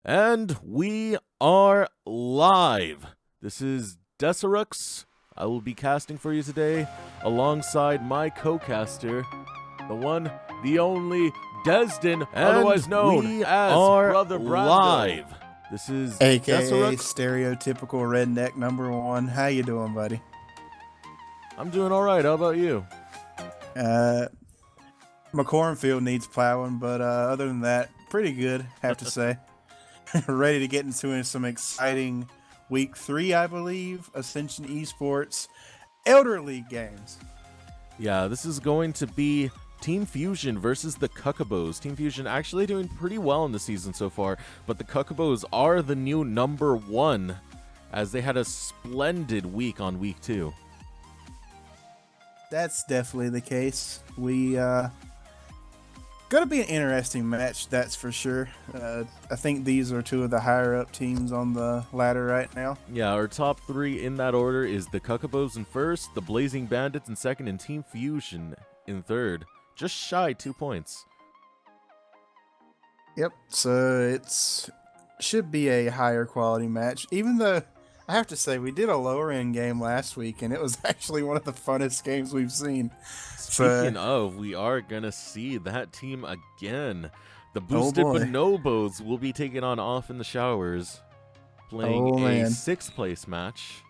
And we are live. This is Decerux. I will be casting for you today alongside my co-caster, the one, the only, Dezdan, otherwise known as Brother Brando. Live. This is AKA Decerux. stereotypical redneck number one. How you doing, buddy? I'm doing all right. How about you? My cornfield needs plowing, but other than that, pretty good, have to say. Ready to get into some exciting week 3, I believe, Ascension eSports Elder League games. Yeah, this is going to be Team Fusion versus the Cuckobos. Team Fusion actually doing pretty well in the season so far, but the Cuckobos are the new number 1 as they had a splendid week on week 2. That's definitely the case. We gonna be an interesting match, that's for sure. I think these are two of the higher up teams on the ladder right now. Yeah, our top 3 in that order is the Cuckobos in first, the Blazing Bandits in second, and Team Fusion in third. Just shy 2 points. Yep, so it's should be a higher quality match, even though I have to say we did a lower end game last week and it was actually one of the funnest games we've seen. Speaking of, we are gonna see that team again. The boosted bonobos will be taking on Off in the Showers, playing a 6th place match.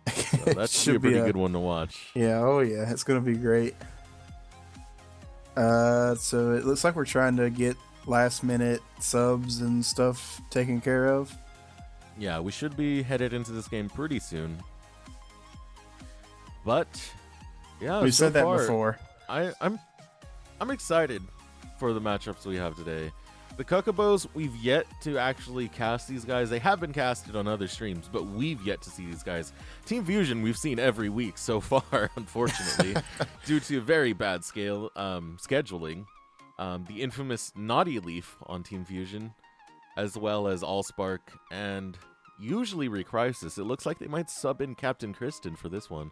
So that should be a pretty good one to watch. Yeah, oh yeah, it's gonna be great. So it looks like we're trying to get last minute subs and stuff taken care of. Yeah, we should be headed into this game pretty soon. But yeah, we said that before. I'm excited for the matchups we have today. The Cuckobos, we've yet to actually cast these guys. They have been casted on other streams, but we've yet to see these guys. Team Fusion, we've seen every week so far, unfortunately, due to very bad scheduling. The infamous Naughty Leaf on Team Fusion, as well as Allspark, and usually Recrisis. It looks like they might sub in Captain Kristen for this one.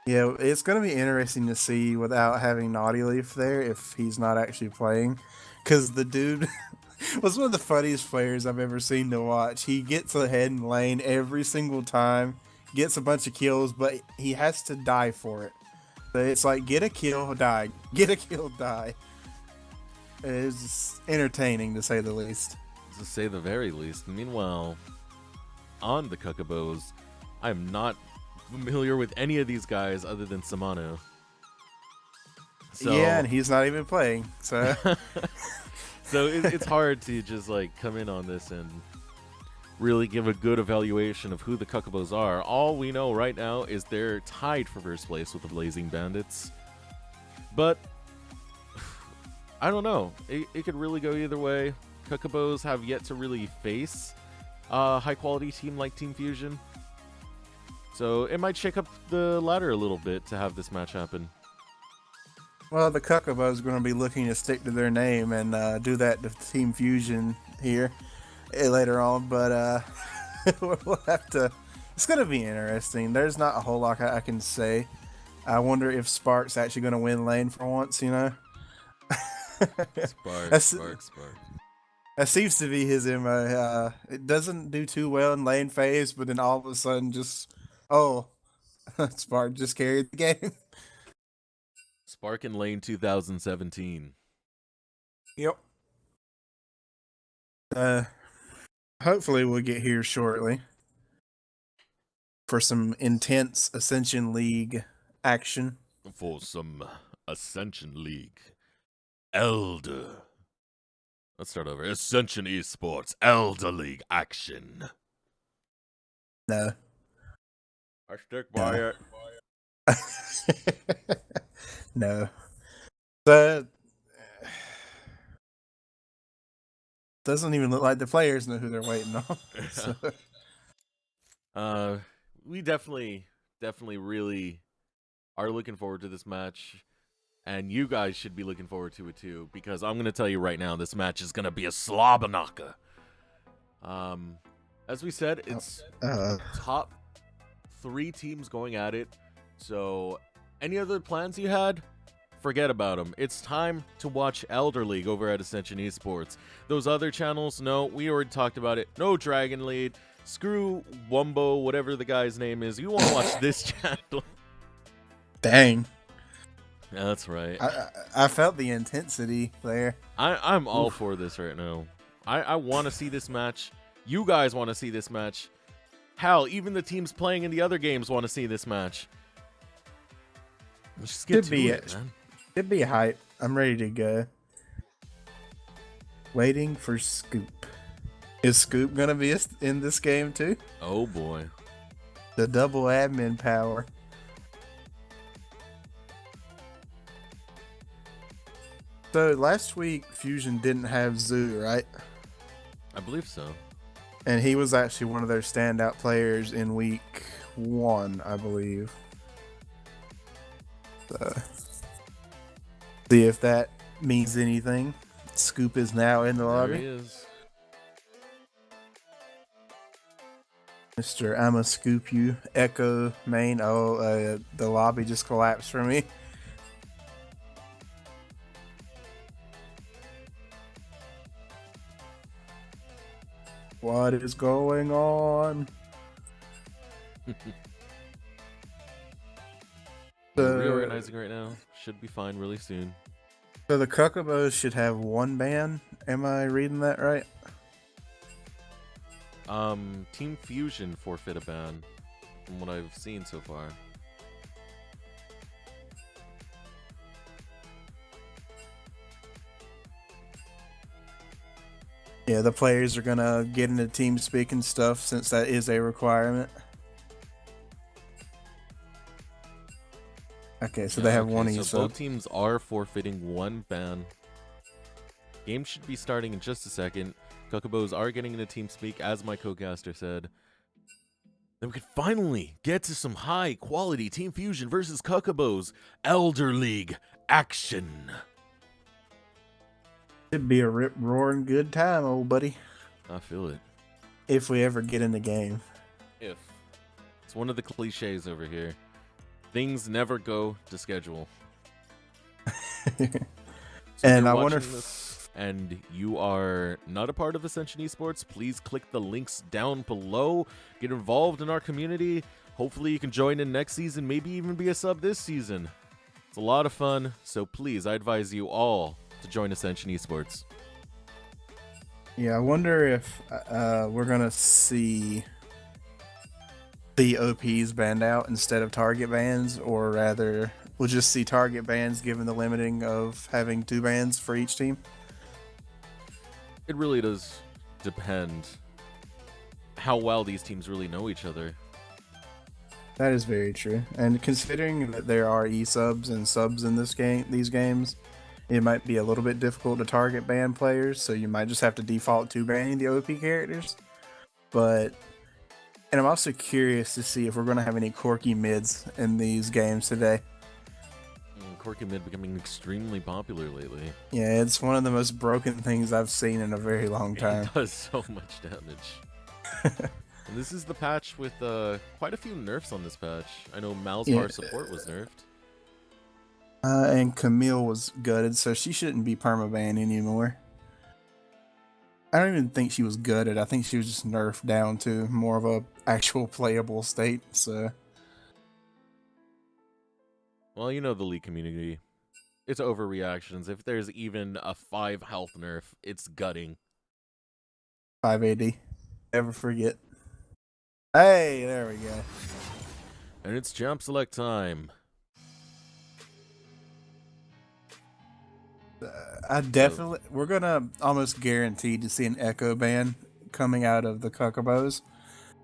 Yeah, it's going to be interesting to see without having Naughty Leaf there if he's not actually playing. Because the dude was one of the funniest players I've ever seen to watch. He gets ahead in lane every single time, gets a bunch of kills, but he has to die for it. So it's like, get a kill, die. Get a kill, die. It's just entertaining, to say the least. To say the very least. Meanwhile, on the Cuckobos, I'm not familiar with any of these guys other than Samano. So, yeah, and he's not even playing. So, so it's hard to just like come in on this and really give a good evaluation of who the Cuckobos are. All we know right now is they're tied for first place with the Blazing Bandits. But I don't know. It could really go either way. Cuckobos have yet to really face a high-quality team like Team Fusion. So it might shake up the ladder a little bit to have this match happen. Well, the Cuckobos are going to be looking to stick to their name and do that to Team Fusion here later on. But we'll have to... It's going to be interesting. There's not a whole lot I can say. I wonder if Spark's actually going to win lane for once, you know? Spark. That seems to be his MO. It doesn't do too well in lane phase, but then all of a sudden just... Oh, Spark just carried the game. Spark in lane 2017. Yep. Hopefully we'll get here shortly for some intense Ascension League action. For some Ascension League Elder. Let's start over. Ascension eSports Elder League action. No. I stick by it. No. But doesn't even look like the players know who they're waiting on. So. We definitely really are looking forward to this match. And you guys should be looking forward to it too, because I'm going to tell you right now, this match is going to be a slobberknocker. As we said, it's top 3 teams going at it. So, any other plans you had forget about them. It's time to watch Elder League over at Ascension eSports. Those other channels, no, we already talked about it. No Dragon Lead. Screw Wumbo, whatever the guy's name is. You want to watch this channel. Dang. That's right. I felt the intensity there. I'm all for this right now. I want to see this match. You guys want to see this match. Hell, even the teams playing in the other games want to see this match. Let's just get to it, man. It'd be hype. I'm ready to go. Waiting for Scoop. Is Scoop gonna be in this game too? Oh boy. The double admin power. So last week Fusion didn't have Zoo, right? I believe so. And he was actually one of their standout players in week 1, I believe. So, see if that means anything. Scoop is now in the lobby. There he is. Mr. I'ma scoop you. Echo main. Oh, the lobby just collapsed for me. What is going on? We're reorganizing right now. Should be fine really soon. So the Cuckobos should have 1 ban. Am I reading that right? Team Fusion forfeit a ban from what I've seen so far. Yeah, the players are gonna get into team speak and stuff since that is a requirement. Okay, so they have one each. So both teams are forfeiting 1 ban. Game should be starting in just a second. Cuckobos are getting into TeamSpeak, as my co-caster said. Then we could finally get to some high-quality Team Fusion versus Cuckobos Elder League action. It'd be a rip-roaring good time, old buddy. I feel it. If we ever get in the game. If. It's one of the cliches over here. Things never go to schedule. And I wonder if... and you are not a part of Ascension eSports, please click the links down below. Get involved in our community. Hopefully you can join in next season, maybe even be a sub this season. It's a lot of fun, so please, I advise you all to join Ascension eSports. Yeah, I wonder if we're going to see the OPs banned out instead of target bans, or rather, we'll just see target bans given the limiting of having 2 bans for each team. It really does depend how well these teams really know each other. That is very true. And considering that there are E-subs and subs in these games, it might be a little bit difficult to target ban players, so you might just have to default to banning the OP characters. And I'm also curious to see if we're going to have any quirky mids in these games today. Quirky mid becoming extremely popular lately. Yeah, it's one of the most broken things I've seen in a very long time. It does so much damage. And this is the patch with quite a few nerfs on this patch. I know Malzbar support was nerfed. And Camille was gutted, so she shouldn't be permaban anymore. I don't even think she was gutted. I think she was just nerfed down to more of a actual playable state. So, well, you know the League community. It's overreactions. If there's even a 5 health nerf, it's gutting. 580. Never forget. Hey, there we go. And it's jump select time. We're gonna almost guaranteed to see an echo ban coming out of the Cuckobos,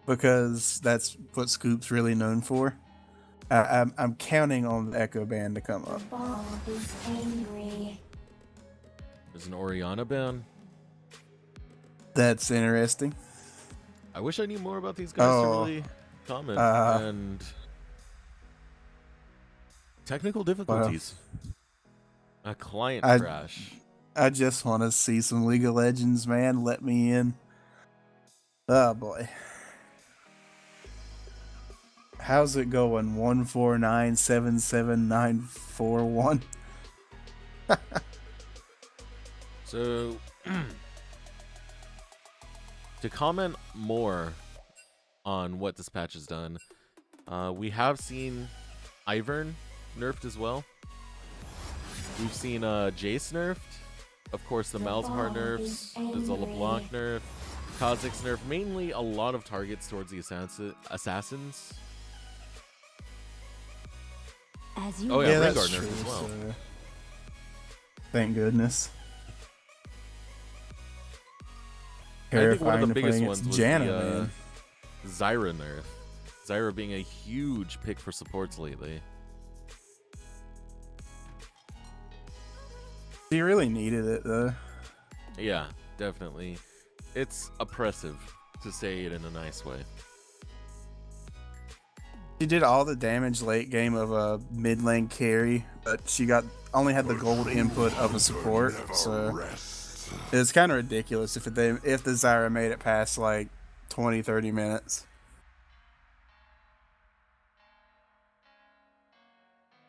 because that's what Scoop's really known for. I'm counting on the echo ban to come up. Bob is angry. There's an Oriana ban. That's interesting. I wish I knew more about these guys to really comment. And technical difficulties. A client crash. I just want to see some League of Legends, man. Let me in. Oh, boy. How's it going? 1497791. So, to comment more on what this patch has done, we have seen Ivern nerfed as well. We've seen Jace nerfed. Of course, the Malzahar nerfs, the Zola Blanc nerf, Kha'Zix nerf. Mainly a lot of targets towards the assassins. Oh yeah, Rengar that's nerf true, as well. so thank goodness. I think one of Terrifying the to play biggest against ones was Janna, the man. Zyra nerf. Zyra being a huge pick for supports lately. He really needed it though. Yeah, definitely. It's oppressive, to say it in a nice way. She did all the damage late game of a mid lane carry, but she only had the gold input of a support, so it's kind of ridiculous if the Zyra made it past like 20-30 minutes.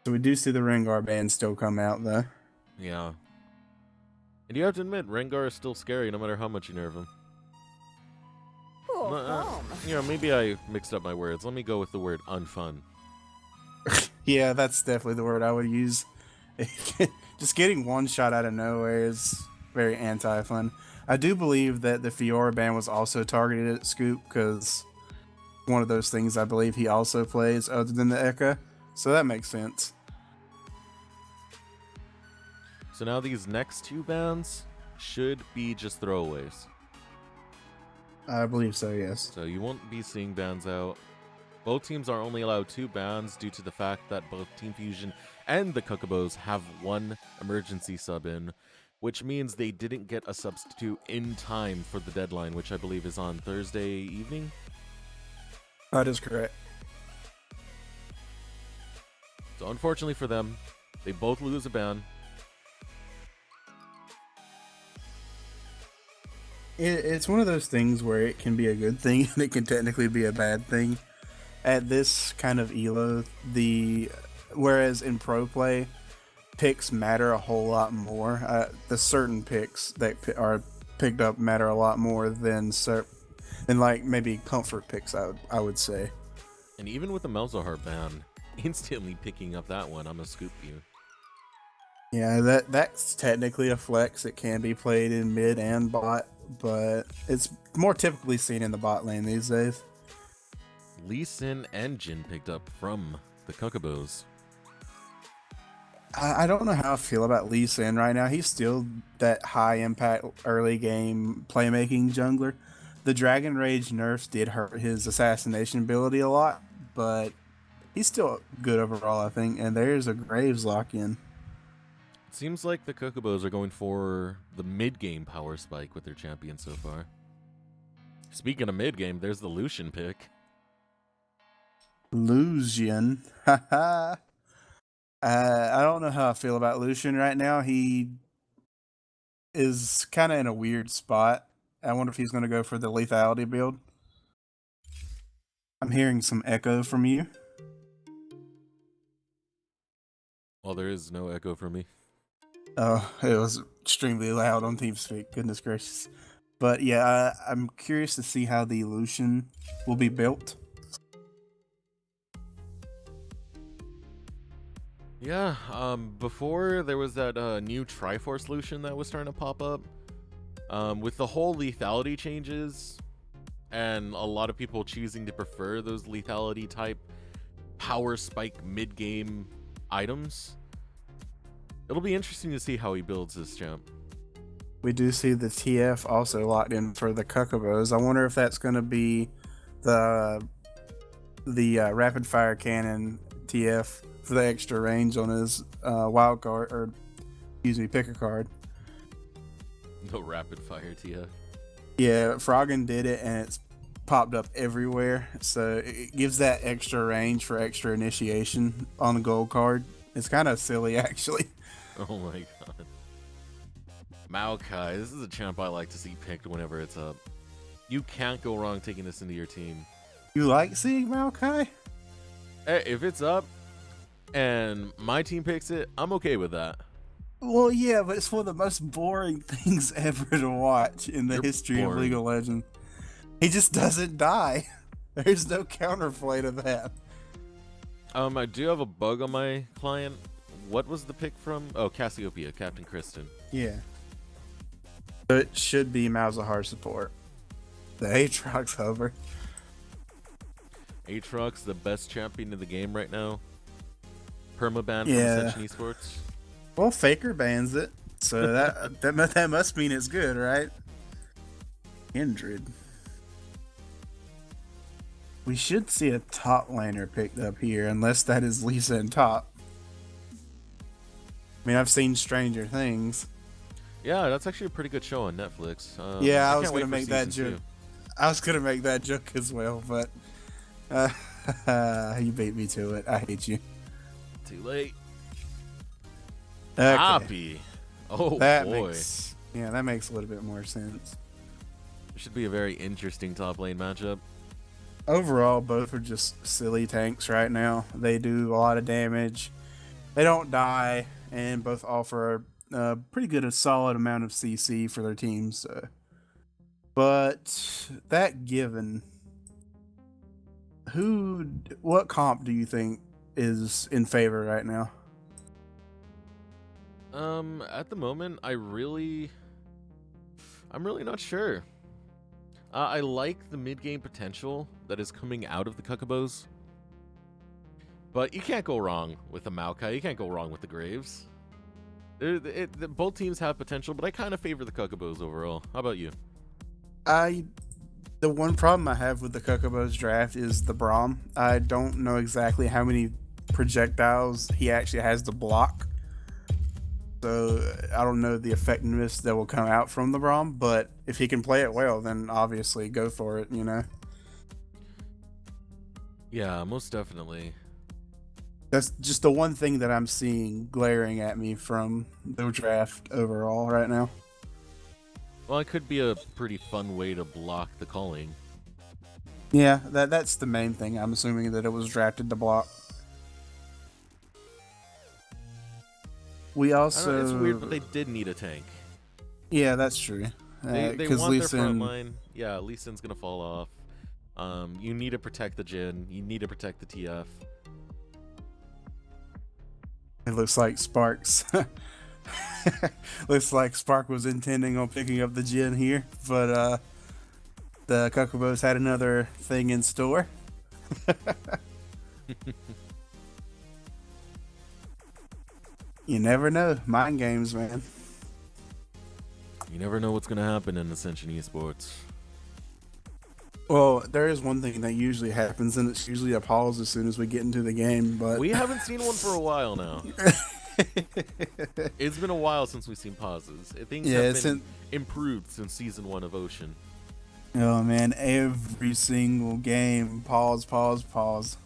So we do see the Rengar ban still come out though. Yeah. And you have to admit, Rengar is still scary no matter how much you nerf him. Maybe I mixed up my words. Let me go with the word unfun. Yeah, that's definitely the word I would use. Just getting one shot out of nowhere is very anti-fun. I do believe that the Fiora ban was also targeted at Scoop because one of those things I believe he also plays other than the Echo. So that makes sense. So now these next two bans should be just throwaways. I believe so, yes. So you won't be seeing bans out. Both teams are only allowed 2 bans due to the fact that both Team Fusion and the Cuckobos have 1 emergency sub in, which means they didn't get a substitute in time for the deadline, which I believe is on Thursday evening. That is correct. So unfortunately for them, they both lose a ban. It's one of those things where it can be a good thing and it can technically be a bad thing. At this kind of elo, whereas in pro play, picks matter a whole lot more. The certain picks that are picked up matter a lot more than like maybe comfort picks. I would say. And even with the Malzahar ban, instantly picking up that one, I'm gonna scoop you. Yeah, that's technically a flex. It can be played in mid and bot, but it's more typically seen in the bot lane these days. Lee Sin and Jin picked up from the Cuckobos. I don't know how I feel about Lee Sin right now. He's still that high impact early game playmaking jungler. The Dragon Rage nerfs did hurt his assassination ability a lot, but he's still good overall, I think. And there's a Graves lock in. Seems like the Cuckobos are going for the mid-game power spike with their champion so far. Speaking of mid-game, there's the Lucian pick. Lucian. Haha. I don't know how I feel about Lucian right now. He is kind of in a weird spot. I wonder if he's going to go for the lethality build. I'm hearing some echo from you. Well, there is no echo from me. Oh, it was extremely loud on TeamSpeak. Goodness gracious. But yeah, I'm curious to see how the Lucian will be built. Yeah, before there was that new Triforce Lucian that was starting to pop up. With the whole lethality changes, and a lot of people choosing to prefer those lethality type power spike mid-game items, it'll be interesting to see how he builds this champ. We do see the TF also locked in for the Cuckobos. I wonder if that's going to be the rapid fire cannon TF for the extra range on his wild card, or excuse me, pick a card. No rapid fire TF. Yeah, Froggen did it and it's popped up everywhere, so it gives that extra range for extra initiation on the gold card. It's kind of silly, actually. Oh my god. Maokai, this is a champ I like to see picked whenever it's up. You can't go wrong taking this into your team. You like seeing Maokai? Hey, if it's up and my team picks it, I'm okay with that. Well, yeah, but it's one of the most boring things ever to watch in the You're history of League boring. of Legends. He just doesn't die. There's no counterplay to that. I do have a bug on my client. What was the pick from? Oh, Cassiopeia, Captain Kristen. Yeah. So it should be Malzahar support. The Aatrox hover. Aatrox, the best champion in the game right now. Permaban Yeah. from Ascension eSports. Well, Faker bans it, so that must mean it's good, right? Kindred. We should see a top laner picked up here, unless that is Lisa in top. I mean, I've seen Stranger Things. Yeah, that's actually a pretty good show on Netflix. Yeah, I was can't wait gonna for make that season joke. I was gonna make that joke as well, but you beat me to it. I hate you. 2. Too late. Okay. Happy. Oh That boy. that makes a little bit more sense. Should be a very interesting top lane matchup. Overall, both are just silly tanks right now. They do a lot of damage. They don't die, and both offer a pretty good, a solid amount of CC for their teams. But that given, what comp do you think is in favor right now? At the moment, I'm really not sure. I like the mid-game potential that is coming out of the Cuckobos. But you can't go wrong with the Maokai. You can't go wrong with the Graves. Both teams have potential, but I kind of favor the Cuckobos overall. How about you? The one problem I have with the Cuckobos draft is the Braum. I don't know exactly how many projectiles he actually has to block. So I don't know the effectiveness that will come out from the Braum, but if he can play it well, then obviously go for it, you know? Yeah, most definitely. That's just the one thing that I'm seeing glaring at me from the draft overall right now. Well, it could be a pretty fun way to block the calling. Yeah, that's the main thing. I'm assuming that it was drafted to block. We I also... don't know, it's weird, but they did need a tank. Yeah, that's true. They Because want Lee their front Sin... line. Yeah, Lee Sin's gonna fall off. You need to protect the Jhin. You need to protect the TF. It looks like Sparks. Looks like Spark was intending on picking up the Jhin here, but the Cuckobos had another thing in store. You never know. Mind games, man. You never know what's gonna happen in Ascension eSports. Well, there is one thing that usually happens, and it's usually a pause as soon as we get into the game, but... We haven't seen one for a while now. It's been a while since we've seen pauses. Things have been improved since Season 1 of Ocean. Oh, man. Every single game. Pause, pause, pause.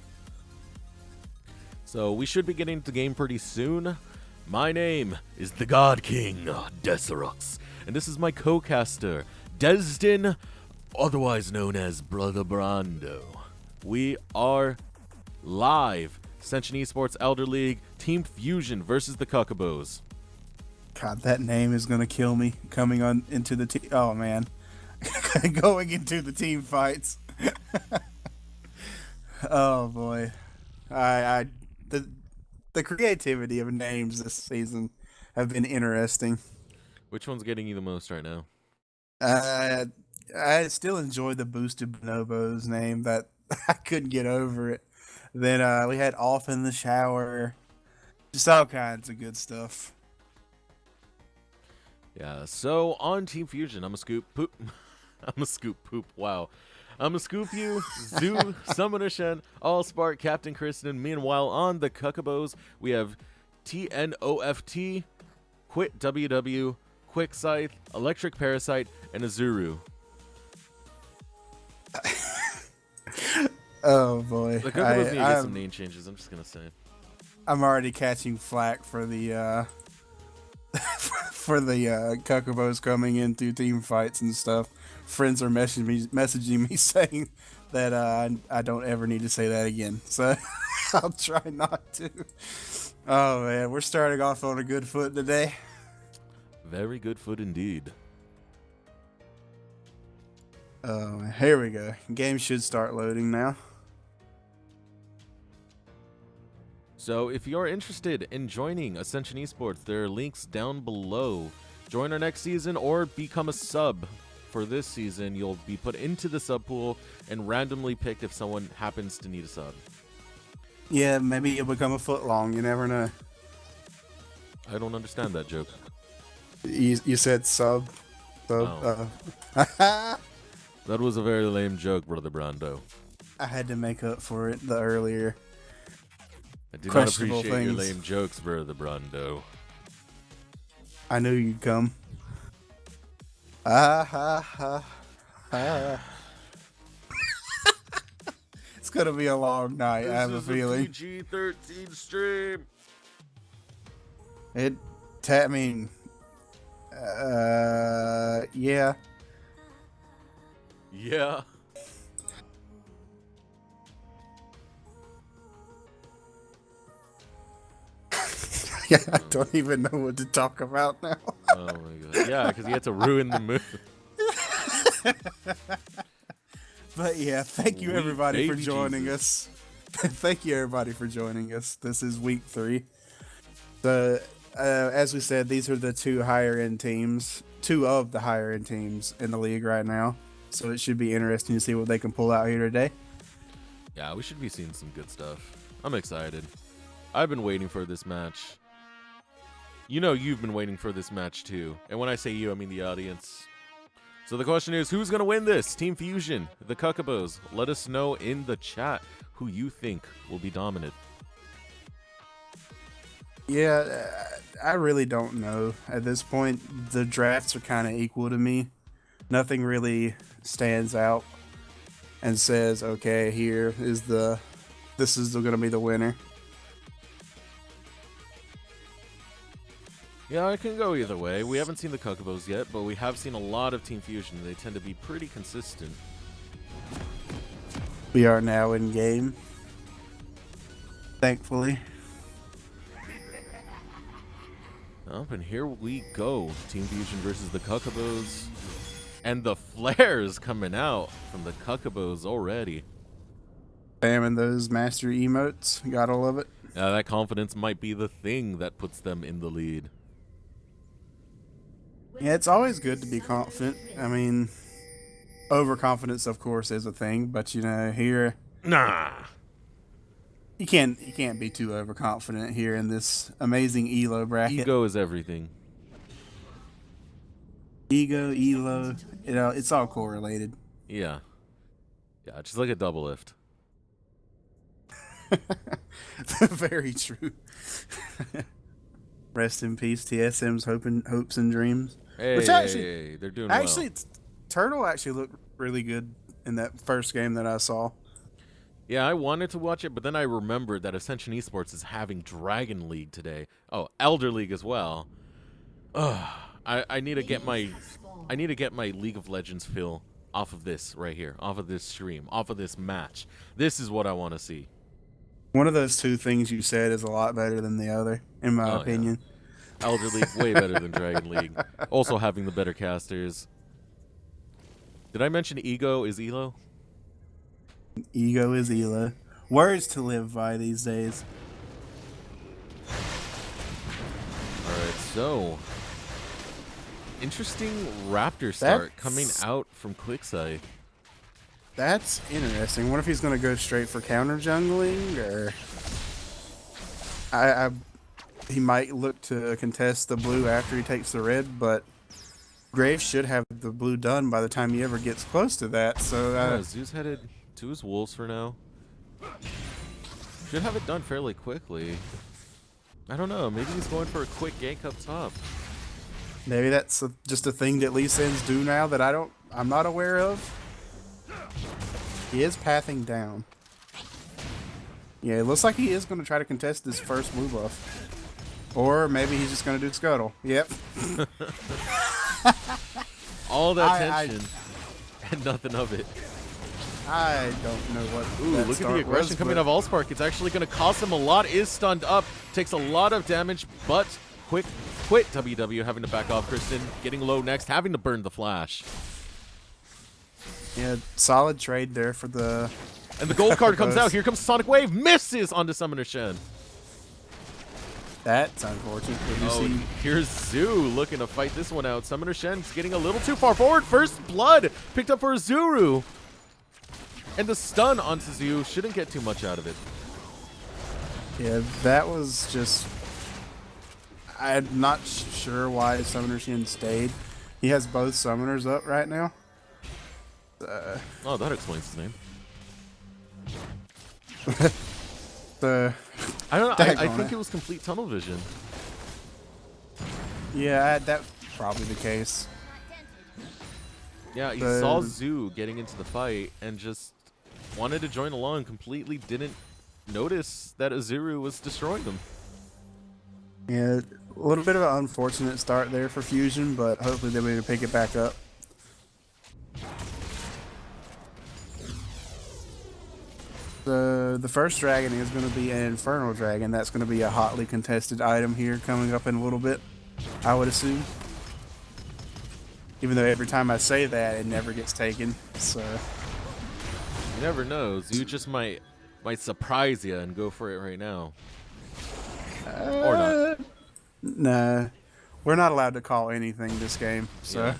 So we should be getting to the game pretty soon. My name is the God King, Decerux, and this is my co-caster, Dezdan, otherwise known as Brother Brando. We are live. Ascension eSports Elder League, Team Fusion versus the Cuckobos. God, that name is gonna kill me. Coming on into the team. Oh man, going into the team fights. Oh boy, the creativity of names this season have been interesting. Which one's getting you the most right now? I still enjoy the boosted bonobos name, but I couldn't get over it. Then we had Off in the Shower. Just all kinds of good stuff. Yeah, so on Team Fusion, I'm a scoop poop. I'm a scoop poop. Wow. I'm a scoop you, Zoo, Summoner Shen, Allspark, Captain Kristen. Meanwhile, on the Cuckobos, we have TNOFT, Quit WW, Quick Scythe, Electric Parasite, and Azuru. Oh boy. The Cuckobos need to get some name changes, I'm just gonna say. I'm already catching flack for the for the Cuckobos coming into team fights and stuff. Friends are messaging me saying that I don't ever need to say that again. So I'll try not to. Oh man, we're starting off on a good foot today. Very good foot indeed. Oh, here we go. Game should start loading now. So if you're interested in joining Ascension eSports, there are links down below. Join our next season or become a sub. For this season, you'll be put into the sub pool and randomly picked if someone happens to need a sub. Yeah, maybe you'll become a foot long. You never know. I don't understand that joke. You said sub. Oh. I That was a very lame joke, Brother Brando. had to make up for it the earlier. I do not Questionable appreciate your things. lame jokes, Brother Brando. I knew you'd come. Ah ha ha ha. It's gonna be a long night. I have a feeling. PG-13 stream. I mean, yeah. Yeah. Yeah, I don't even know what to talk about now. Oh my god. Yeah, because you had to ruin the mood. But yeah, thank you Sweet everybody for baby joining Jesus. us. Thank you everybody for joining us. This is week 3. As we said, these are the two of the higher end teams in the league right now. So it should be interesting to see what they can pull out here today. Yeah, we should be seeing some good stuff. I'm excited. I've been waiting for this match. You know you've been waiting for this match too. And when I say you, I mean the audience. So the question is, who's going to win this? Team Fusion, the Cuckobos. Let us know in the chat who you think will be dominant. Yeah, I really don't know. At this point, the drafts are kind of equal to me. Nothing really stands out and says, okay, this is going to be the winner. Yeah, it can go either way. We haven't seen the Cuckobos yet, but we have seen a lot of Team Fusion. They tend to be pretty consistent. We are now in game. Thankfully. Up and here we go. Team Fusion versus the Cuckobos. And the flares coming out from the Cuckobos already. Spamming those master emotes. Gotta love it. That confidence might be the thing that puts them in the lead. Yeah, it's always good to be confident. I mean, overconfidence, of course, is a thing, but you know, here Nah. you can't be too overconfident here in this amazing elo bracket. Ego is everything. Ego, elo, you know, it's all correlated. Yeah. Yeah, just like a double lift. Very true. Rest in peace, TSM's hopes and dreams. Hey, Which actually, they're doing actually, well. Turtle actually looked really good in that first game that I saw. Yeah, I wanted to watch it, but then I remembered that Ascension eSports is having Dragon League today. Oh, Elder League as well. Ugh. I need to get my League of Legends feel off of this right here, off of this stream, off of this match. This is what I want to see. One of those two things you said is a lot better than the other, in my opinion. Yeah. Elder League way better than Dragon League. Also having the better casters. Did I mention Ego is Elo? Ego is elo. Words to live by these days. Alright, so interesting Raptor start coming out from Quixeye. That's interesting. What if he's going to go straight for counter jungling, or he might look to contest the blue after he takes the red, but Graves should have the blue done by the time he ever gets close to that. So Zeus headed to his wolves for now. Should have it done fairly quickly. I don't know. Maybe he's going for a quick gank up top. maybe that's just a thing that Lee Sins do now that I'm not aware of. He is pathing down. Yeah, it looks like he is going to try to contest this first blue buff. Or maybe he's just going to do Scuttle. Yep. All that tension and nothing of it. I don't know what. Ooh, that look at start the aggression was, coming but out of Allspark. It's actually going to cost him a lot. Is stunned up. Takes a lot of damage, but quick quit. WW having to back off. Kristen getting low next, having to burn the flash. Yeah, solid trade there for the... And the gold card comes out. Here comes Sonic Wave. Misses onto Summoner Shen. That's unfortunate. Here's Zoo looking to fight this one out. Summoner Shen's getting a little too far forward. First blood picked up for Zuru. And the stun onto Zoo shouldn't get too much out of it. Yeah, that was just... I'm not sure why Summoner Shen stayed. He has both summoners up right now. Oh, that explains his name. I don't know. I think it was complete tunnel vision. Yeah, that's probably the case. Yeah, he saw Zoo getting into the fight and just wanted to join along. Completely didn't notice that Azuru was destroying them. Yeah, a little bit of an unfortunate start there for Fusion, but hopefully they'll be able to pick it back up. The first dragon is going to be an Infernal Dragon. That's going to be a hotly contested item here coming up in a little bit, I would assume. Even though every time I say that, it never gets taken. So you never know. Zoo just might surprise you and go for it right now. Or not. Nah, we're not allowed to call anything this game. So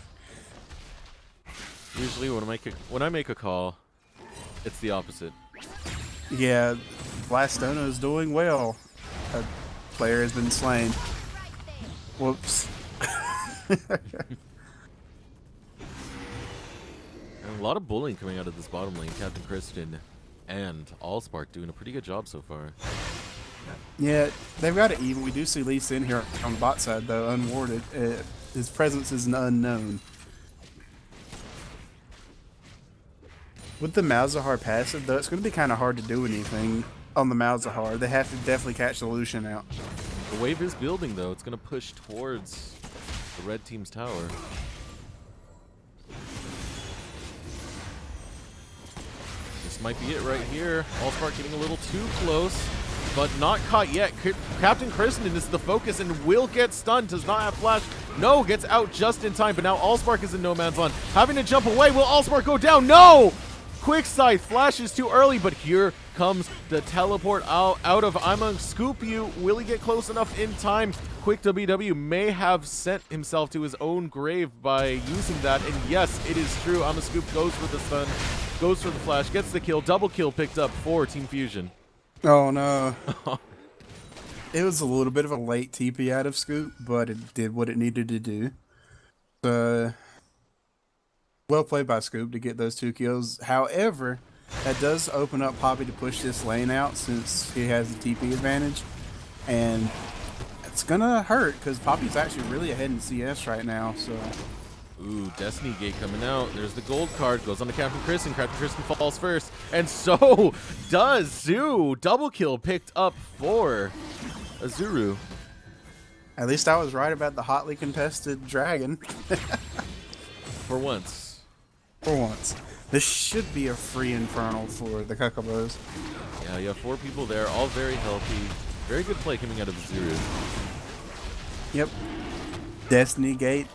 yeah. Usually when I make a call, it's the opposite. Yeah, Blastona is doing well. A player has been slain. Whoops. And a lot of bullying coming out of this bottom lane. Captain Kristen and Allspark doing a pretty good job so far. Yeah, they've got it even. We do see Lee Sin here on the bot side, though, unwarded. His presence is an unknown. With the Malzahar passive, though, it's going to be kind of hard to do anything on the Malzahar. They have to definitely catch the Lucian out. The wave is building, though. It's going to push towards the red team's tower. This might be it right here. Allspark getting a little too close, but not caught yet. Captain Kristen is the focus and will get stunned. Does not have flash. No, gets out just in time, but now Allspark is in no man's land. Having to jump away. Will Allspark go down? No! Quick Scythe flashes too early, but here comes the teleport out of I'm gonna scoop you. Will he get close enough in time? Quick WW may have sent himself to his own grave by using that, and yes, it is true. I'm a scoop goes for the stun, goes for the flash, gets the kill. Double kill picked up for Team Fusion. Oh no. It was a little bit of a late TP out of Scoop, but it did what it needed to do. Well played by Scoop to get those 2 kills. However, that does open up Poppy to push this lane out since he has the TP advantage. And it's going to hurt because Poppy's actually really ahead in CS right now. So, ooh, Destiny Gate coming out. There's the gold card. Goes on to Captain Kristen. Captain Kristen falls first. And so does Zoo. Double kill picked up for Azuru. At least I was right about the hotly contested dragon. For once. For once. This should be a free Infernal for the Cuckobos. Yeah, you have 4 people there, all very healthy. Very good play coming out of Azuru. Yep. Destiny Gate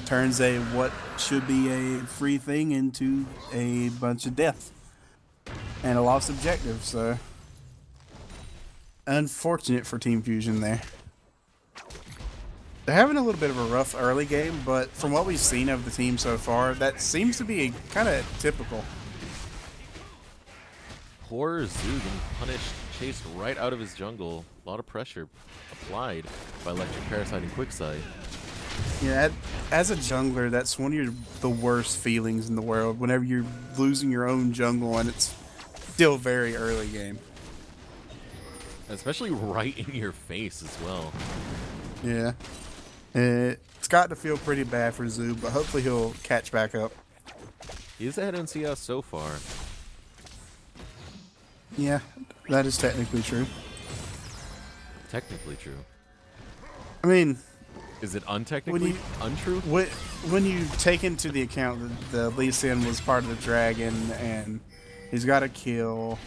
turns a what should be a free thing into a bunch of death. And a lost objective, so unfortunate for Team Fusion there. They're having a little bit of a rough early game, but from what we've seen of the team so far, that seems to be kind of typical. Poor Zoo getting punished, chased right out of his jungle. A lot of pressure applied by Electric Parasite and Quickside. Yeah, as a jungler, that's one of the worst feelings in the world, whenever you're losing your own jungle and it's still very early game. Especially right in your face as well. Yeah. It's got to feel pretty bad for Zoo, but hopefully he'll catch back up. He is ahead in CS so far. Yeah, that is technically true. Technically true. I mean, is it untechnically untrue? When you take into the account that the Lee Sin was part of the dragon and he's got a kill,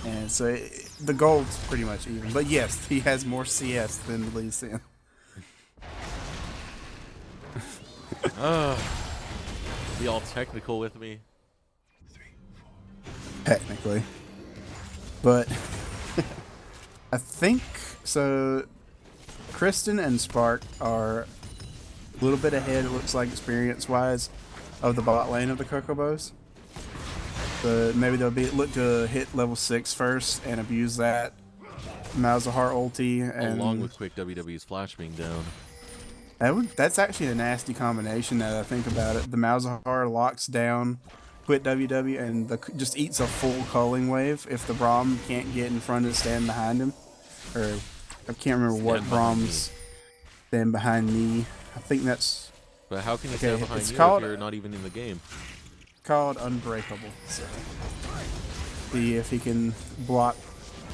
and so the gold's pretty much even. But yes, he has more CS than Lee Sin. Be all technical with me. Technically. But I think so. Kristen and Spark are a little bit ahead, it looks like, experience-wise, of the bot lane of the Cuckobos. But maybe they'll look to hit level 6 first and abuse that Malzahar ulti. And along with quick WW's flash being down. That's actually a nasty combination now that I think about it. The Malzahar locks down quick WW and just eats a full culling wave if the Braum can't get in front and stand behind him. Or I can't remember what Braum's stand behind me. I think that's... But how can you stand behind you if you're not even in the game? Called Unbreakable. So see if he can block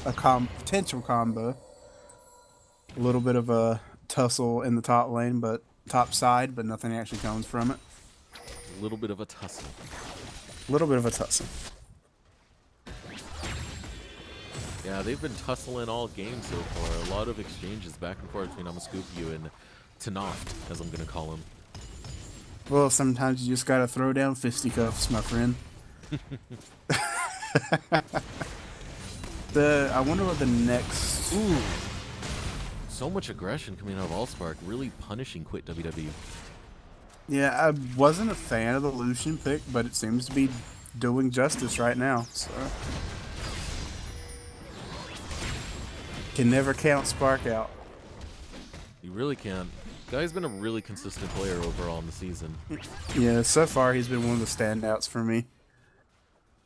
a potential combo. A little bit of a tussle in the top lane, but top side, but nothing actually comes from it. A little bit of a tussle. A little bit of a tussle. Yeah, they've been tussling all game so far. A lot of exchanges back and forth between Amascupio and Tanoft, as I'm gonna call him. Well, sometimes you just gotta throw down fisticuffs, my friend. I wonder what the next... Ooh. So much aggression coming out of Allspark, really punishing Quit WW. Yeah, I wasn't a fan of the Lucian pick, but it seems to be doing justice right now. So can never count Spark out. You really can't. Guy's been a really consistent player overall in the season. Yeah, so far he's been one of the standouts for me.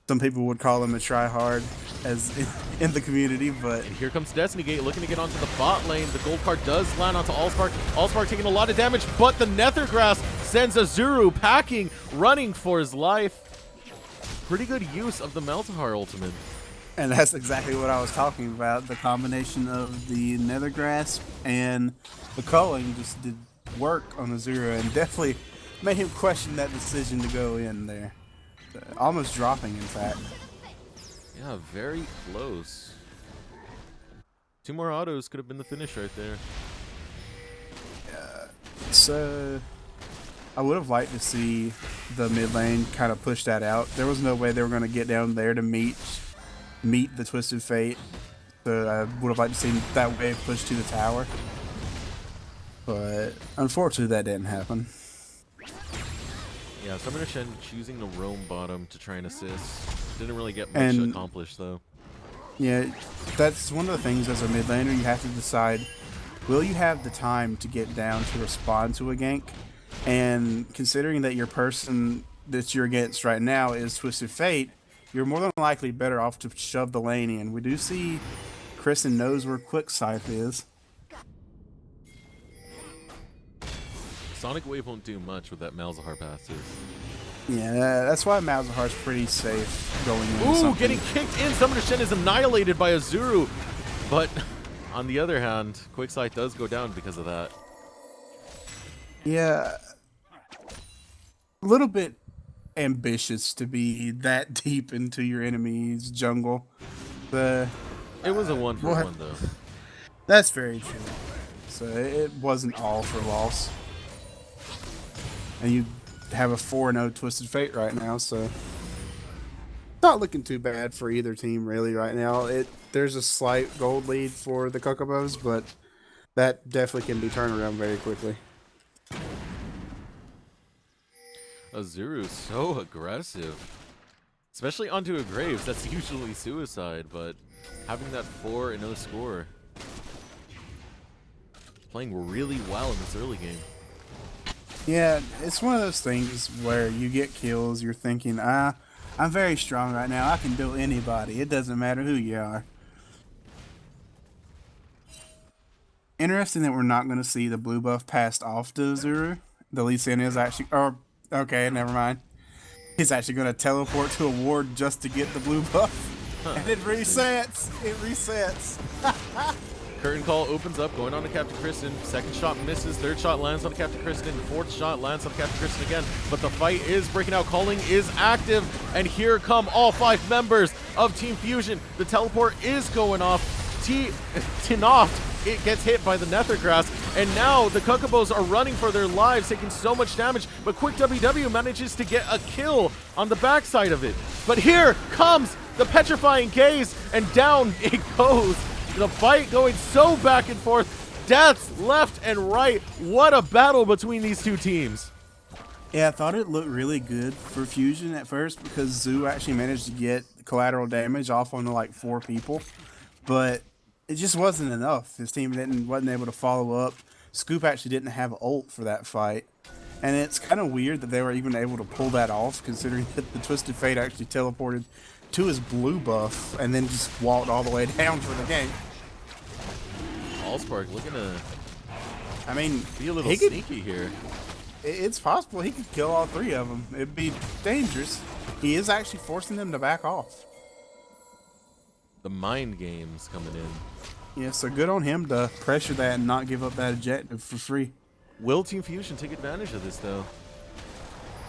Some people would call him a try-hard as in the community, but... And here comes Destiny Gate looking to get onto the bot lane. The gold card does land onto Allspark. Allspark taking a lot of damage, but the Nethergrass sends Azuru packing, running for his life. Pretty good use of the Malzahar ultimate. And that's exactly what I was talking about. The combination of the Nethergrass and the culling just did work on Azura and definitely made him question that decision to go in there. Almost dropping, in fact. Yeah, very close. 2 more autos could have been the finish right there. So I would have liked to see the mid lane kind of push that out. There was no way they were going to get down there to meet the Twisted Fate. So I would have liked to see that wave push to the tower. But unfortunately that didn't happen. Yeah, Summoner Shen choosing to roam bottom to try and assist. Didn't really get much accomplished though. Yeah, that's one of the things as a mid laner, you have to decide, will you have the time to get down to respond to a gank? And considering that your person that you're against right now is Twisted Fate, you're more than likely better off to shove the lane in. We do see Kristen knows where Quickscythe is. Sonic Wave won't do much with that Malzahar passive. Yeah, that's why Malzahar's pretty safe going in. Ooh, getting kicked in. Summoner Shen is annihilated by Azuru. But on the other hand, Quickscythe does go down because of that. Yeah, a little bit ambitious to be that deep into your enemy's jungle. It was a 1-for-1 though. That's very true. So it wasn't all for loss. And you have a 4-0 Twisted Fate right now, so not looking too bad for either team really right now. There's a slight gold lead for the Cuckobos, but that definitely can be turned around very quickly. Azuru's so aggressive. Especially onto a Graves, that's usually suicide, but having that 4-0 score. Playing really well in this early game. Yeah, it's one of those things where you get kills, you're thinking, I'm very strong right now, I can do anybody, it doesn't matter who you are. Interesting that we're not going to see the blue buff passed off to Azuru. The Lee Sin is actually, okay, never mind. He's actually going to teleport to a ward just to get the blue buff. And it resets, Curtain call opens up, going on to Captain Kristen. Second shot misses, third shot lands on Captain Kristen, fourth shot lands on Captain Kristen again. But the fight is breaking out, calling is active, and here come all 5 members of Team Fusion. The teleport is going off. Tinoft it gets hit by the Nether Grass, and now the Cuckobos are running for their lives, taking so much damage, but Quick WW manages to get a kill on the backside of it. But here comes the petrifying gaze, and down it goes. The fight going so back and forth. Deaths left and right. What a battle between these two teams. Yeah, I thought it looked really good for Fusion at first because Zoo actually managed to get collateral damage off on like 4 people, but it just wasn't enough. His team wasn't able to follow up. Scoop actually didn't have ult for that fight, and it's kind of weird that they were even able to pull that off, considering that the Twisted Fate actually teleported to his blue buff and then just walked all the way down for the game. Allspark looking to, I mean, be a little sneaky here. It's possible he could kill all 3 of them. It'd be dangerous. He is actually forcing them to back off. The mind games coming in. Yeah, so good on him to pressure that and not give up that objective for free. Will Team Fusion take advantage of this, though?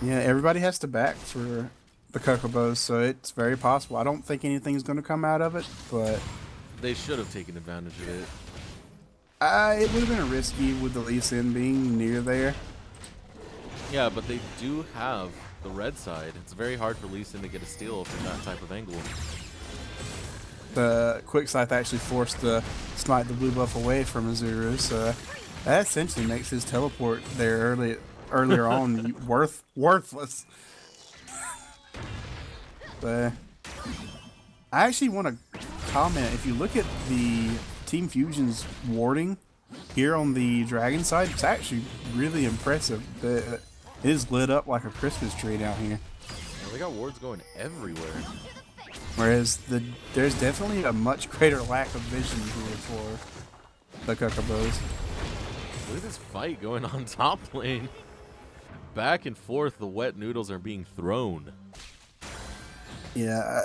Yeah, everybody has to back for the Cuckobos, so it's very possible. I don't think anything's going to come out of it, but They should have taken advantage of it. it would have been risky with the Lee Sin being near there. Yeah, but they do have the red side. It's very hard for Lee Sin to get a steal from that type of angle. The Quick Scythe actually forced the smite the blue buff away from Azuru, so that essentially makes his teleport there earlier on worthless. But I actually want to comment, if you look at the Team Fusion's warding here on the dragon side, it's actually really impressive. It is lit up like a Christmas tree down here. Yeah, they got wards going everywhere. Whereas there's definitely a much greater lack of vision here for the Cuckobos. Look at this fight going on top lane. Back and forth, the wet noodles are being thrown. Yeah,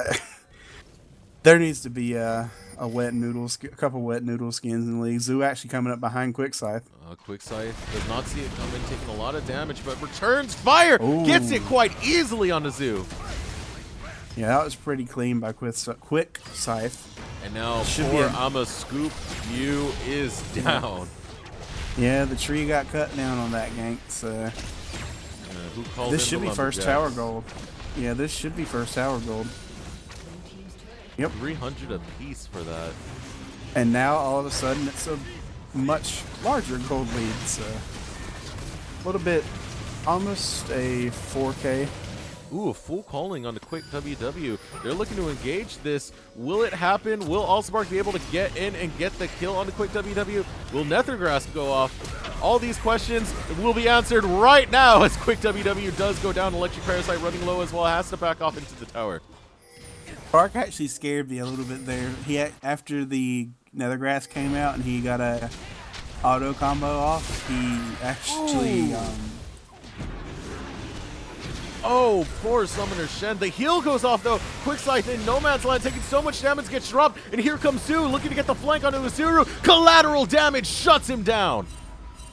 there needs to be a couple wet noodle skins in the league. Zoo actually coming up behind Quick Scythe. Quick Scythe does not see it coming, taking a lot of damage, but returns fire! Ooh. Gets it quite easily on the Zoo. Yeah, that was pretty clean by Quick Scythe. And now Should poor be Ama Scoop you is down. Yeah, the tree got cut down on that gank, so Who called this in should the be first Lumberjacks? tower gold. Yeah, this should be first tower gold. Yep. 300 apiece for that. And now all of a sudden it's a much larger gold lead, so a little bit, almost a 4K. Ooh, a full calling on the Quick WW. They're looking to engage this. Will it happen? Will Allspark be able to get in and get the kill on the Quick WW? Will Nethergrass go off? All these questions will be answered right now as Quick WW does go down. Electric Parasite running low as well, has to back off into the tower. Spark actually scared me a little bit there. After the Nethergrass came out and he got a auto combo off, he actually Oh, poor Summoner Shen. The heal goes off though. Quick Scythe in no man's land, taking so much damage, gets dropped, and here comes Zoo looking to get the flank onto Uzuru. Collateral damage shuts him down.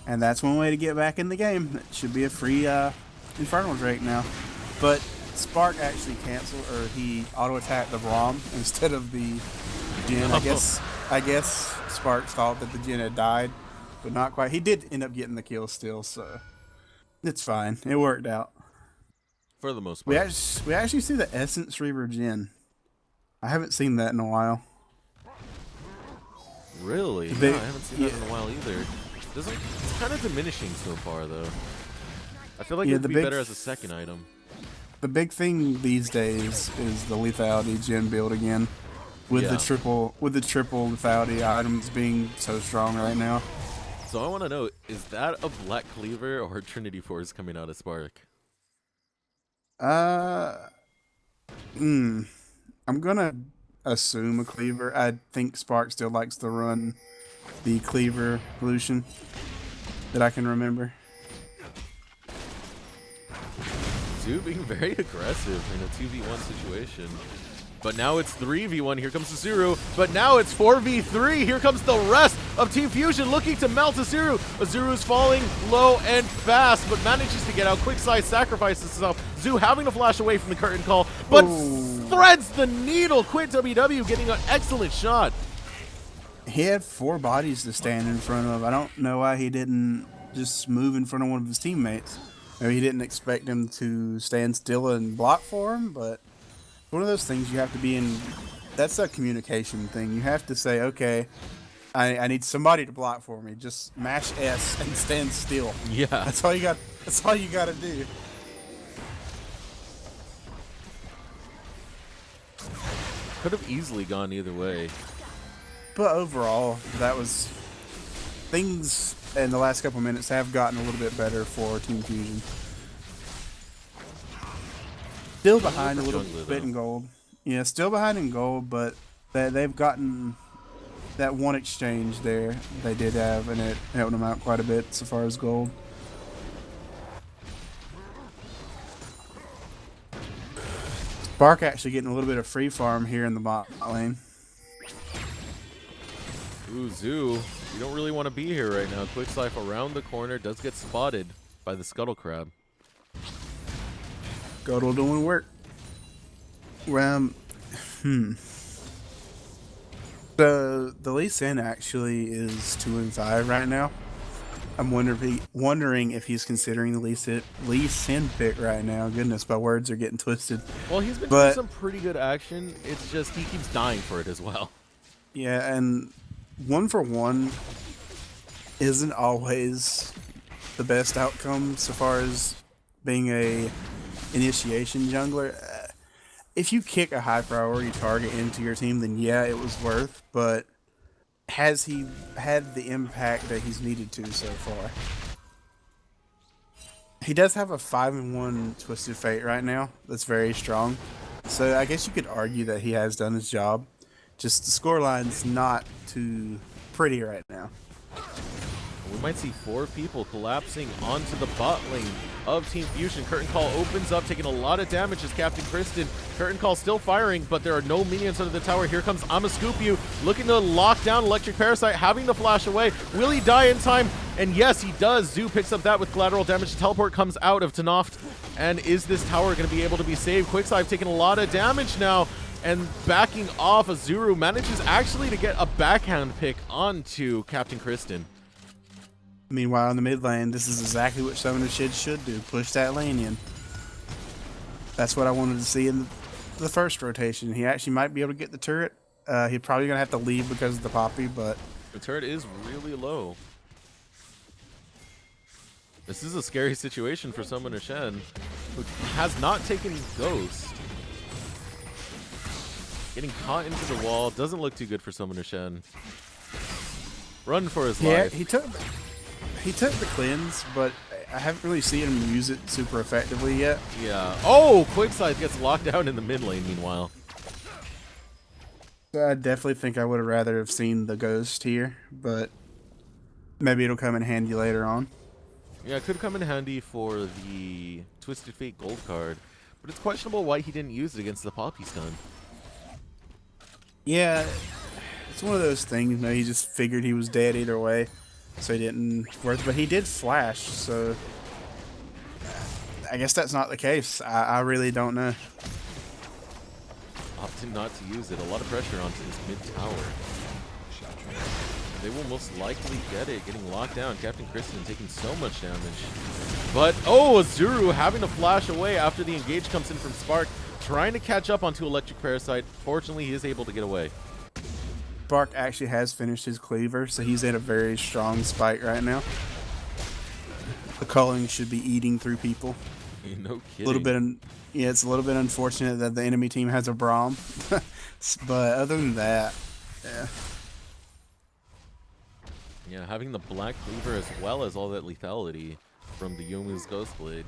and that's one way to get back in the game. It should be a free Infernal Drake now. But Spark actually canceled, or he auto-attacked the Braum instead of the Jhin. I guess Spark thought that the Jhin had died, but not quite. He did end up getting the kill still, so it's fine. It worked out. For the most We part. actually see the Essence Reaver Jhin. I haven't seen that in a while. Really? They- No, I haven't seen that in a while either. It's kind of diminishing so far though. I feel like Yeah, it would the be big- better as a second item. The big thing these days is the lethality Jhin build again, with Yeah. the triple lethality items being so strong right now. So I want to know, is that a Black Cleaver or Trinity Force coming out of Spark? I'm gonna assume a cleaver. I think Spark still likes to run the cleaver evolution that I can remember. Zoo being very aggressive in a 2v1 situation. But now it's 3v1. Here comes Azuru. But now it's 4v3. Here comes the rest of Team Fusion looking to melt Azuru. Azuru's falling low and fast, but manages to get out. Quick Scythe sacrifices himself. Zoo having to flash away from the curtain call, but threads the needle. Quick WW getting an excellent shot. he had 4 bodies to stand in front of. I don't know why he didn't just move in front of one of his teammates. Maybe he didn't expect him to stand still and block for him, but one of those things you have to be in. That's a communication thing. You have to say, okay, I need somebody to block for me. Just mash S and stand still. Yeah. That's all you got. That's all you got to do. Could have easily gone either way. But overall, that was things in the last couple minutes have gotten a little bit better for Team Fusion. Still behind a little bit in gold. Yeah, still behind in gold, but they've gotten that one exchange there they did have, and it helped them out quite a bit so far as gold. Spark actually getting a little bit of free farm here in the bot lane. Ooh, Zoo, you don't really want to be here right now. Quickslife around the corner does get spotted by the Scuttle Crab. Scuttle doing work. So the Lee Sin actually is 2-5 right now. I'm wondering if he's considering the Lee Sin pick right now. Goodness, my words are getting twisted. Well, he's been doing some pretty good action. It's just he keeps dying for it as well. Yeah, and 1-for-1 isn't always the best outcome so far as being a initiation jungler. If you kick a high priority target into your team, then yeah, it was worth, but has he had the impact that he's needed to so far? He does have a 5-1 Twisted Fate right now. That's very strong. So I guess you could argue that he has done his job. Just the scoreline's not too pretty right now. We might see 4 people collapsing onto the bot lane of Team Fusion. Curtain Call opens up, taking a lot of damage as Captain Kristen. Curtain Call still firing, but there are no minions under the tower. Here comes I'ma Scoop You, looking to lock down Electric Parasite, having to flash away. Will he die in time? And yes, he does. Zoo picks up that with collateral damage. Teleport comes out of Tanoft. And is this tower going to be able to be saved? Quickslife taking a lot of damage now. And backing off, Azuru manages actually to get a backhand pick onto Captain Kristen. Meanwhile, in the mid lane, this is exactly what Summoner should do. Push that lane in. That's what I wanted to see in the first rotation. He actually might be able to get the turret. He's probably going to have to leave because of the Poppy, but... The turret is really low. This is a scary situation for Summoner Shen, who has not taken Ghost. Getting caught into the wall doesn't look too good for Summoner Shen. Run for his life. He took the cleanse, but I haven't really seen him use it super effectively yet. Yeah. Oh, Quickside gets locked down in the mid lane meanwhile. So I definitely think I would have rather have seen the Ghost here, but maybe it'll come in handy later on. Yeah, it could come in handy for the Twisted Fate gold card, but it's questionable why he didn't use it against the Poppy stun. Yeah, it's one of those things, you know, he just figured he was dead either way, so he didn't worth. But he did flash, so I guess that's not the case. I really don't know. Opting not to use it. A lot of pressure onto this mid tower. They will most likely get it, getting locked down. Captain Kristen taking so much damage. But, oh, Azuru having to flash away after the engage comes in from Spark, trying to catch up onto Electric Parasite. Fortunately, he is able to get away. Spark actually has finished his cleaver, so he's in a very strong spike right now. The culling should be eating through people. No kidding. A little bit, yeah, it's a little bit unfortunate that the enemy team has a Braum, but other than that, yeah. Yeah, having the Black Cleaver as well as all that lethality from the Yomu's Ghostblade.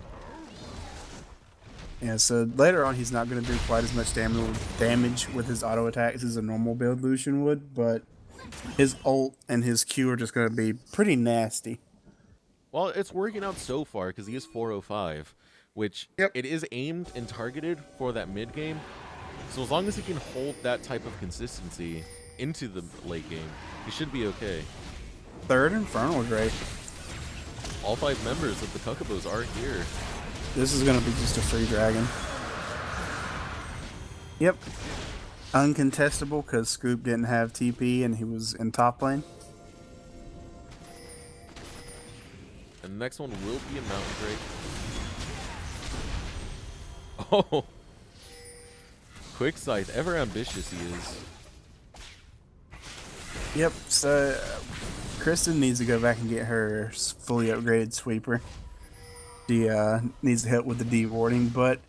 Yeah, so later on he's not going to do quite as much damage with his auto attacks as a normal build Lucian would, but his ult and his Q are just going to be pretty nasty. Well, it's working out so far because he is 405, which it is aimed and targeted for that mid game. So as long as he can hold that type of consistency into the late game, he should be okay. Third Infernal Drake. All 5 members of the Cuckobos are here. This is going to be just a free dragon. Yep. uncontestable because Scoop didn't have TP and he was in top lane. And the next one will be a Mountain Drake. Oh! Quick Scythe, ever ambitious he is. Yep, so Kristen needs to go back and get her fully upgraded sweeper. She needs to help with the de-warding, but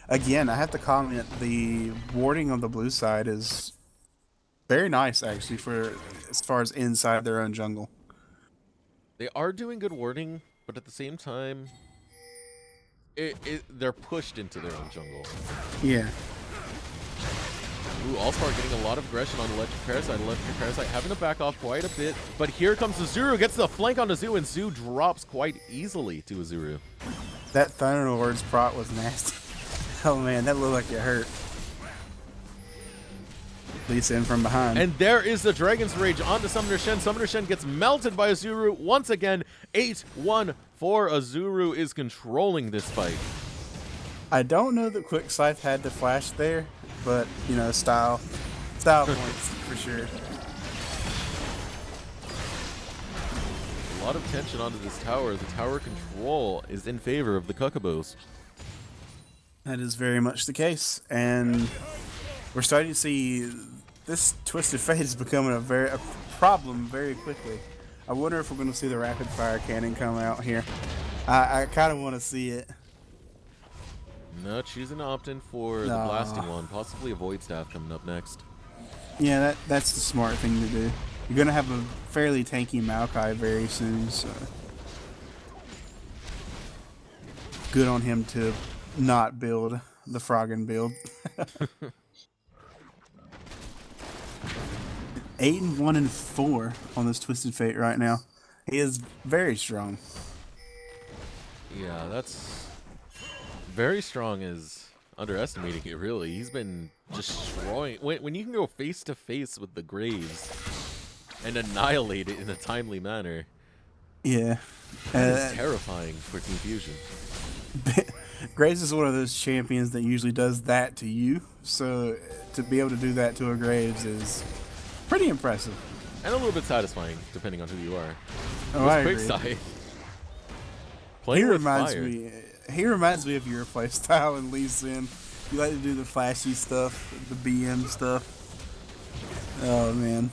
again, I have to comment, the warding on the blue side is very nice, actually, for as far as inside their own jungle. They are doing good warding, but at the same time, they're pushed into their own jungle. Yeah. Ooh, Allspark getting a lot of aggression on Electric Parasite. Electric Parasite having to back off quite a bit, but here comes Azuru, gets the flank onto Zoo, and Zoo drops quite easily to Azuru. That Thunderlord's prot was nasty. Oh man, that looked like it hurt. Lisa in from behind. And there is the Dragon's Rage onto Summoner Shen. Summoner Shen gets melted by Azuru once again. 8-1 for Azuru is controlling this fight. I don't know that Quick Scythe had the flash there, but you know, style points for sure. A lot of tension onto this tower. The tower control is in favor of the Cuckobos. That is very much the case, and we're starting to see this Twisted Fate is becoming a problem very quickly. I wonder if we're going to see the rapid fire cannon come out here. I kind of want to see it. No, choosing to opt in for the blasting one. Possibly a Void Staff coming up next. Yeah, that's the smart thing to do. You're going to have a fairly tanky Maokai very soon, so good on him to not build the Froggen build. 8-1-4 on this Twisted Fate right now. He is very strong. Yeah, that's very strong is underestimating it, really. He's been destroying. When you can go face to face with the Graves and annihilate it in a timely manner, yeah, it's terrifying for Team Fusion. Graves is one of those champions that usually does that to you, so to be able to do that to a Graves is pretty impressive. And a little bit satisfying, depending on who you are. Oh, I agree. Quickside. He reminds me of your playstyle in Lee Sin. You like to do the flashy stuff, the BM stuff. Oh man.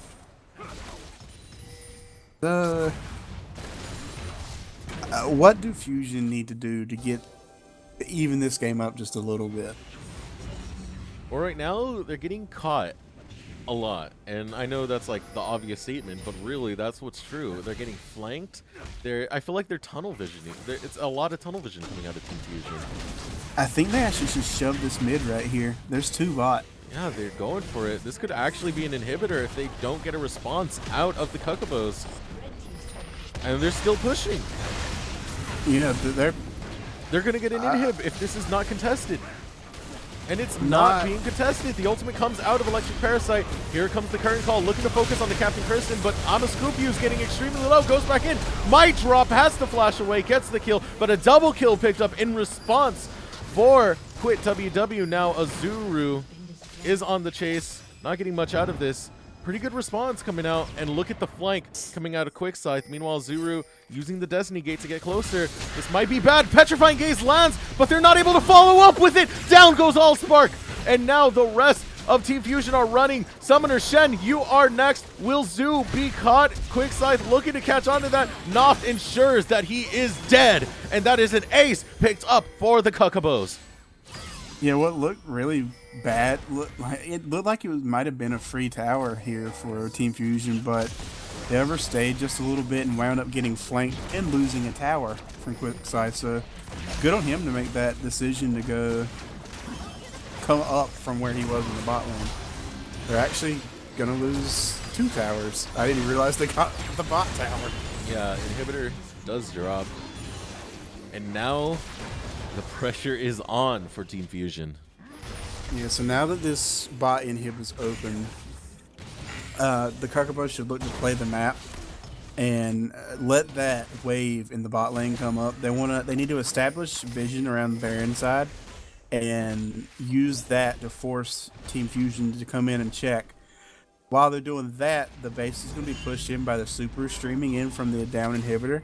What do Fusion need to do to even this game up just a little bit? Well, right now they're getting caught a lot, and I know that's like the obvious statement, but really that's what's true. They're getting flanked. I feel like they're tunnel visioning. It's a lot of tunnel vision coming out of Team Fusion. I think they actually should shove this mid right here. There's 2 bot. Yeah, they're going for it. This could actually be an inhibitor if they don't get a response out of the Cuckobos. And they're still pushing. Yeah, They're going to get an inhib if this is not contested. And it's not being contested. The ultimate comes out of Electric Parasite. Here comes the current call, looking to focus on the Captain Kirsten, but Amaskupiu's getting extremely low, goes back in. Might drop, has to flash away, gets the kill, but a double kill picked up in response for Quit WW. Now Azuru is on the chase, not getting much out of this. Pretty good response coming out, and look at the flank coming out of Quick Scythe. Meanwhile, Zuru using the Destiny Gate to get closer. This might be bad. Petrifying Gaze lands, but they're not able to follow up with it. Down goes Allspark, and now the rest of Team Fusion are running. Summoner Shen, you are next. Will Zoo be caught? Quick Scythe looking to catch onto that. Noft ensures that he is dead, and that is an ace picked up for the Cuckobos. Yeah, what looked really bad, it looked like it might have been a free tower here for Team Fusion, but they overstayed just a little bit and wound up getting flanked and losing a tower from Quick Scythe. So good on him to make that decision to come up from where he was in the bot lane. They're actually gonna lose 2 towers. I didn't realize they got the bot tower. Yeah, inhibitor does drop, and now the pressure is on for Team Fusion. Yeah, so now that this bot inhib is open, the Cuckobos should look to play the map and let that wave in the bot lane come up. They need to establish vision around their inside and use that to force Team Fusion to come in and check. While they're doing that, the base is going to be pushed in by the super streaming in from the down inhibitor.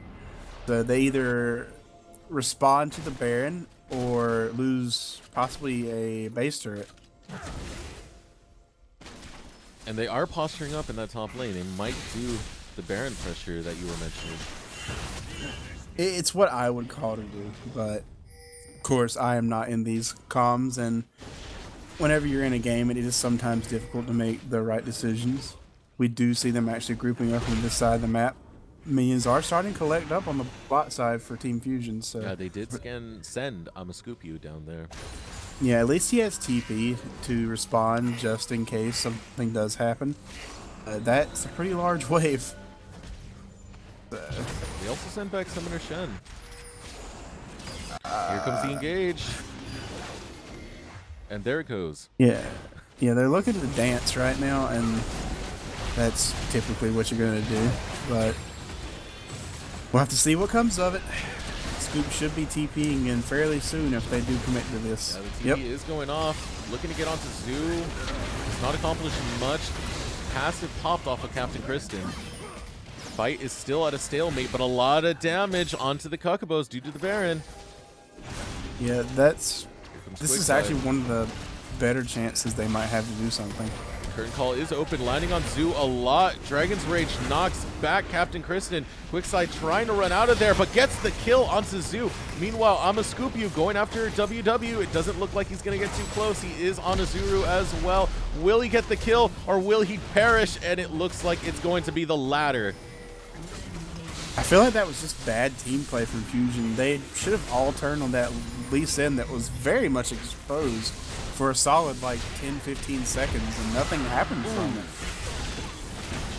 So they either respond to the Baron or lose possibly a base turret. And they are posturing up in that top lane. They might do the Baron pressure that you were mentioning. It's what I would call to do, but of course I am not in these comms, and whenever you're in a game, it is sometimes difficult to make the right decisions. We do see them actually grouping up on this side of the map. Minions are starting to collect up on the bot side for Team Fusion. So Yeah, they did send I'ma scoop you down there. yeah, at least he has TP to respond just in case something does happen. That's a pretty large wave. They also sent back Summoner Shen. Here comes the engage. And there it goes. Yeah, they're looking to dance right now, and that's typically what you're going to do. But we'll have to see what comes of it. Scoop should be TPing in fairly soon if they do commit to this. Yeah, the TP is going off. Looking to get onto Zoo. It's not accomplishing much. Passive popped off of Captain Kristen. Fight is still at a stalemate, but a lot of damage onto the Cuckobos due to the Baron. Yeah, this is actually one of the better chances they might have to do something. Curtain call is open, landing on Zoo a lot. Dragon's Rage knocks back Captain Kristen. Quickside trying to run out of there, but gets the kill onto Zoo. Meanwhile, I'ma scoop you going after WW. It doesn't look like he's gonna get too close. He is on Azuru as well. Will he get the kill or will he perish? And it looks like it's going to be the latter. I feel like that was just bad team play from Fusion. They should have all turned on that Lee Sin that was very much exposed for a solid like 10-15 seconds and nothing happened from it.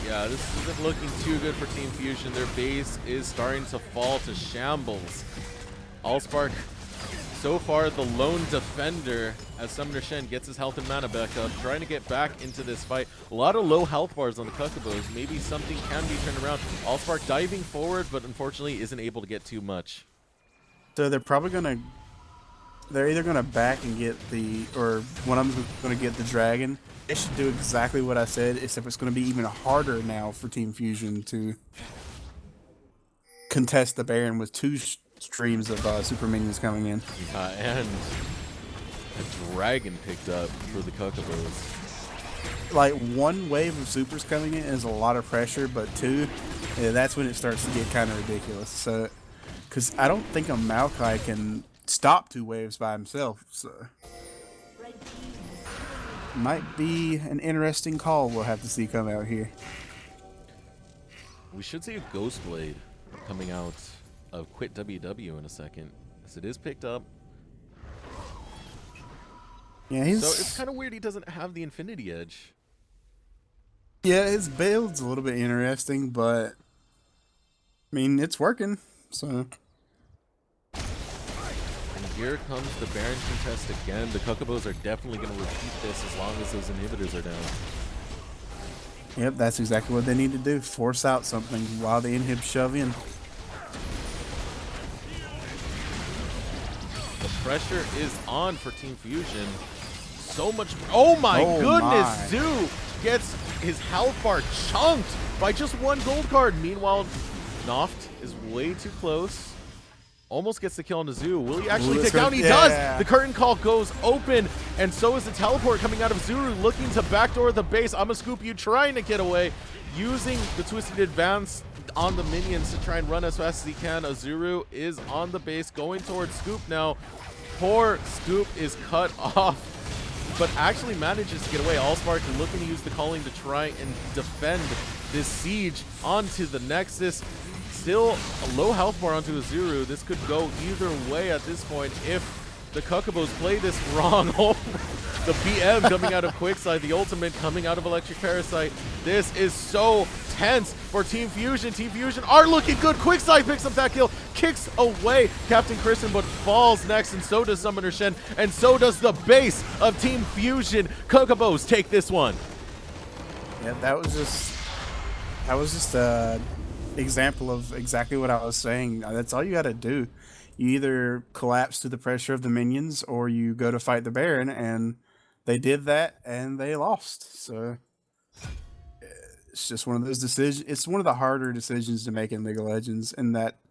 Yeah, this isn't looking too good for Team Fusion. Their base is starting to fall to shambles. Allspark, so far the lone defender as Summoner Shen gets his health and mana back up, trying to get back into this fight. A lot of low health bars on the Cuckobos. Maybe something can be turned around. Allspark diving forward, but unfortunately isn't able to get too much. So they're probably they're either gonna back and get or one of them's gonna get the dragon. They should do exactly what I said, except it's gonna be even harder now for Team Fusion to contest the Baron with two streams of super minions coming in. And a dragon picked up for the Cuckobos. Like one wave of supers coming in is a lot of pressure, but two, that's when it starts to get kind of ridiculous. So, because I don't think a Maokai can stop two waves by himself, so might be an interesting call we'll have to see come out here. We should see a Ghost Blade coming out of Quit WW in a second, as it is picked up. Yeah, So it's kind of weird he doesn't have the Infinity Edge. Yeah, his build's a little bit interesting, but I mean, it's working, so. And here comes the Baron contest again. The Cuckobos are definitely going to repeat this as long as those inhibitors are down. Yep, that's exactly what they need to do. Force out something while the inhib shove in. The pressure is on for Team Fusion. So much. Oh my goodness! My. Zoo gets his health bar chunked by just one gold card. Meanwhile, Noft is way too close. Almost gets the kill on the Zoo. Will he actually take down? He does! The curtain call goes open, and so is the teleport coming out of Zuru, looking to backdoor the base. I'ma scoop you, trying to get away, using the Twisted Advance on the minions to try and run as fast as he can. Azuru is on the base, going towards Scoop now. Poor Scoop is cut off, but actually manages to get away. Allspark looking to use the calling to try and defend this siege onto the Nexus. Still a low health bar onto Azuru. This could go either way at this point if the Cuckobos play this wrong. Oh, the BM coming out of Quickside, the ultimate coming out of Electric Parasite. This is so tense for Team Fusion. Team Fusion are looking good. Quickside picks up that kill, kicks away Captain Kristen, but falls next, and so does Summoner Shen, and so does the base of Team Fusion. Cuckobos take this one. Yeah, that was just example of exactly what I was saying. That's all you got to do. you either collapse to the pressure of the minions or you go to fight the Baron, and they did that and they lost. So it's just one of those decisions. It's one of the harder decisions to make in League of Legends in that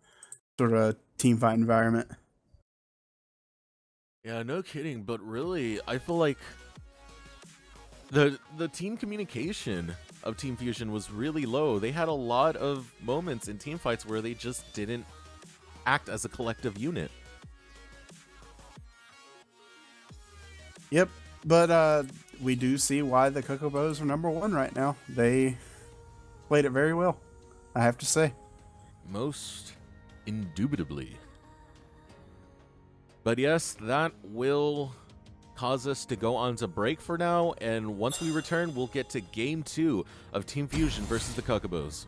sort of team fight environment. Yeah, no kidding. But really, I feel like the team communication of Team Fusion was really low. They had a lot of moments in team fights where they just didn't act as a collective unit. Yep, but we do see why the Cuckobos are #1 right now. They played it very well, I have to say. Most indubitably. But yes, that will cause us to go on to break for now, and once we return, we'll get to Game 2 of Team Fusion versus the Cuckobos.